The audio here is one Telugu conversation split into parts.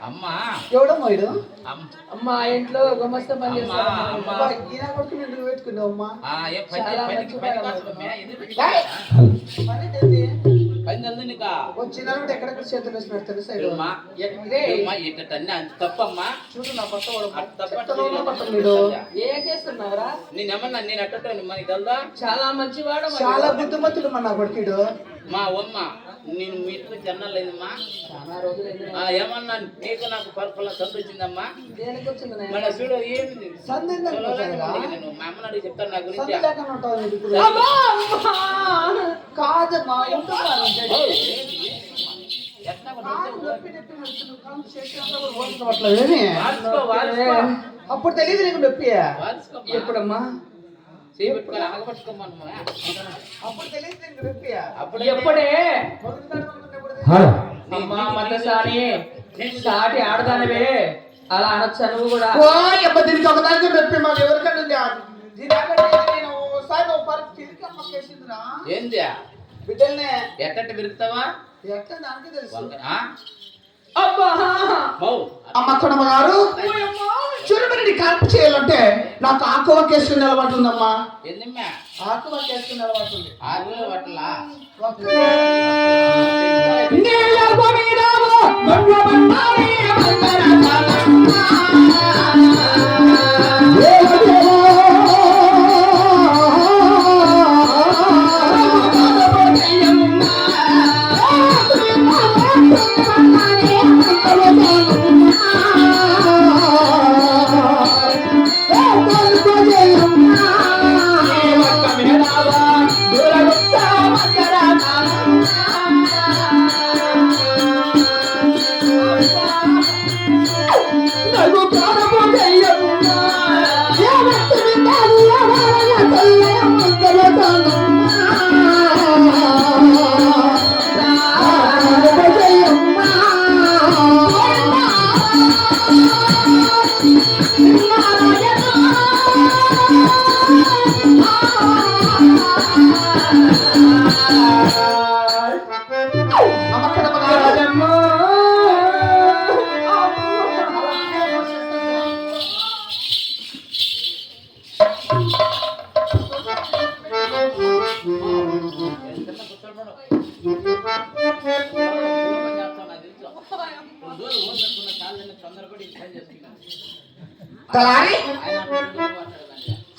అమ్మా ఎవడమ్మా ఇడు అమ్మా ఇంట్లో గుమస్తా పని పెట్టుకున్నావు అమ్మా వచ్చిన ఎక్కడెక్కడ చేతులు వేసినారు తెలుసా తప్పమ్మా చూడు నా పట్ట ఏం చేస్తున్నావురా? నేనేమన్నా నేను అట్టని మనకి తెలుదా? చాలా మంచివాడు, చాలా బుద్ధిమంతుడు మన కొడుకుడు. మా అమ్మ నేను మీ ఇంట్లో జన్నాలేదమ్మా, చాలా రోజులు ఏమన్నా నీకు నాకు పరుపుల సందు వచ్చిందమ్మా. దేనికి వచ్చింది మన చూడు ఏంది నేను మా అమ్మని అడిగి చెప్తాను నా గురించి. కాదమ్మా అప్పుడు తెలియదు నీకు నొప్పి. ఎప్పుడమ్మా? అప్పుడు తెలియదు నీకు నొప్పి. ఎప్పుడే సాటి ఆడదానివే అలా అనొచ్చా నువ్వు కూడా? దీనికి ఒకదానికి నొప్పి మాకు ఎవరికంటే ఏంది బిడ్డల్నే ఎట్టటి విరుతావా? ఎట్లా దానికి తెలుసు. అమ్మ కొడమ్మ గారు చూడమని కల్ప చేయాలంటే నాకు ఆకువ కేసుకునే అలవాటు ఉందమ్మా. ఏందమ్మా ఆకువ కేసుకునే అలవాటు ఉంది. ఆకువ పట్ల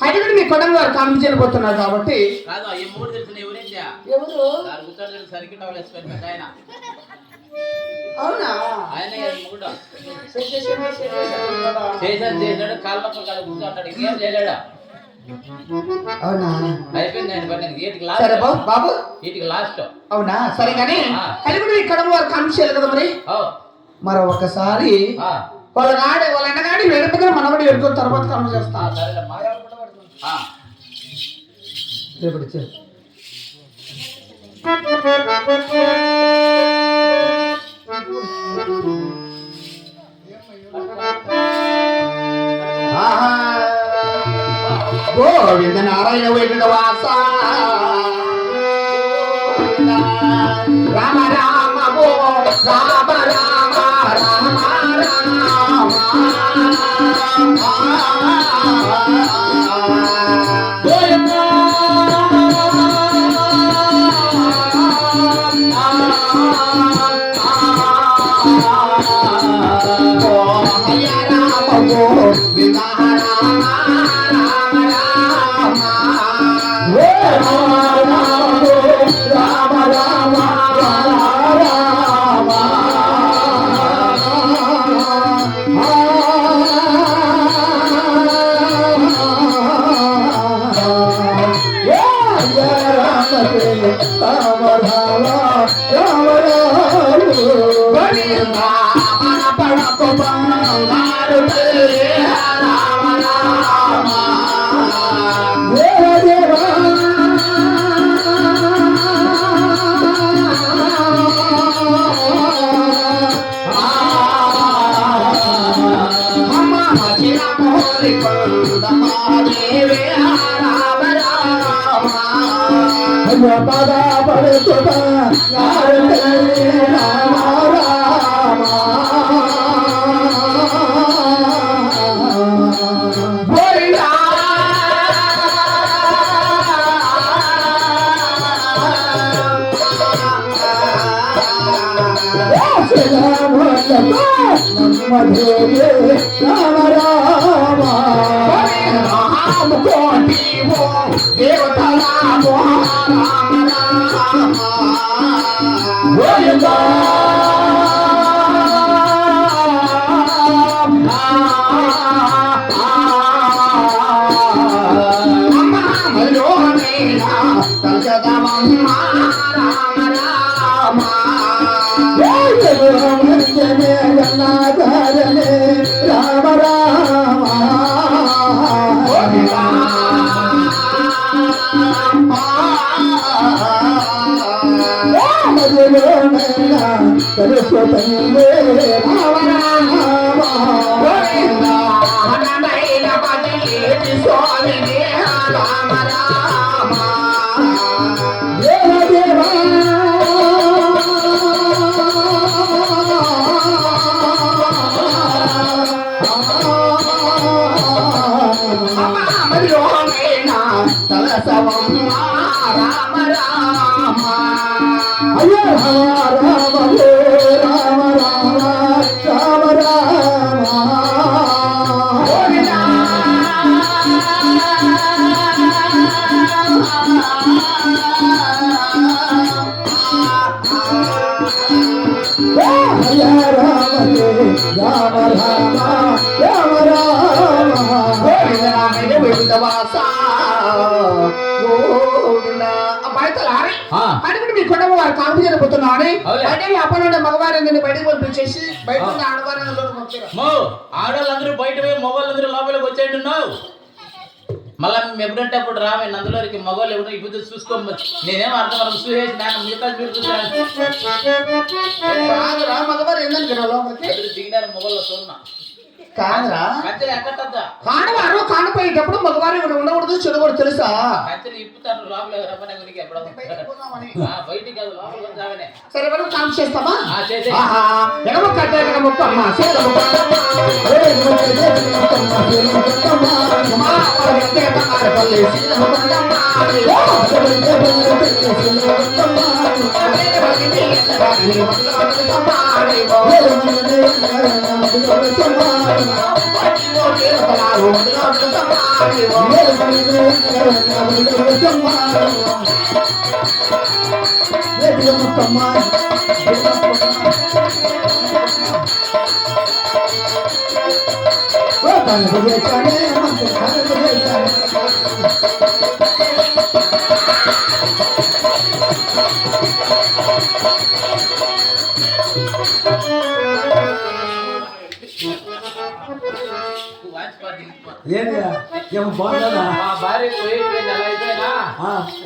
హైదరాబాద్ మీ కొడంగల్ వారు కాంపించని పోతున్నారు కాబట్టి అవునా సరే బాబు అవునా సరే కానీ హైదరాబాద్ మీ కొడంగల్ వారు కాంపించాలి కదా మరి ఒకసారి వాళ్ళ ఎండగాడి వేడుకగా మనబడి ఎడుకున్న తర్వాత కర్మ చేస్తా. రేపటి గోవింద నారాయణ వైద్య వాస రామ రామ గో రామ రామ రామ అయ్యో పద పడుతుట రామ రామ రామ రామ రామ రామ రామ రామ అయ్యో రామ రామ రామ రామ రామ మీ కుటుంబం వారు కాపు చేయబోతున్నాడు అంటే అప్పటి మగవారి బయటకు పంపించేసి బయట ఉన్న ఆడవాళ్ళందరూ బయట పోయి మగవాళ్ళందరూ లోపలికి వచ్చేట్టున్నావు. మళ్ళా మేము ఎప్పుడంటే అప్పుడు రామే నందులోకి మగవాళ్ళు ఎవరు ఇప్పుడు చూసుకో. నేనేం అర్థం వరకు చూసేసి నేను మిగతా కాదురా మగవారు ఏందని లోపలికి దిగినారు మగవాళ్ళు చూన్నా కాదురా కచ్చలు ఎక్కట్టద్దా కానవారు కానపోయేటప్పుడు మగవారు ఇక్కడ ఉండకూడదు చెడకూడదు తెలుసా? కచ్చలు ఇప్పుతాను లోపల రమ్మనే గురికి ఎప్పుడో బయటికి కాదు లోపలికి వచ్చావనే. సరే మనం కాల్ చేస్తామా? చేసే ఎడమ కట్ట ముక్కమ్మ ఏమో బాగుందా? మా భార్య పోయిపోయింది అలా అయిపోయినా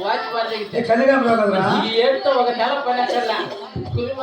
వాచ్ పార్టీ ఈ ఏడుతో ఒక నెల పని అక్కర్లా కులి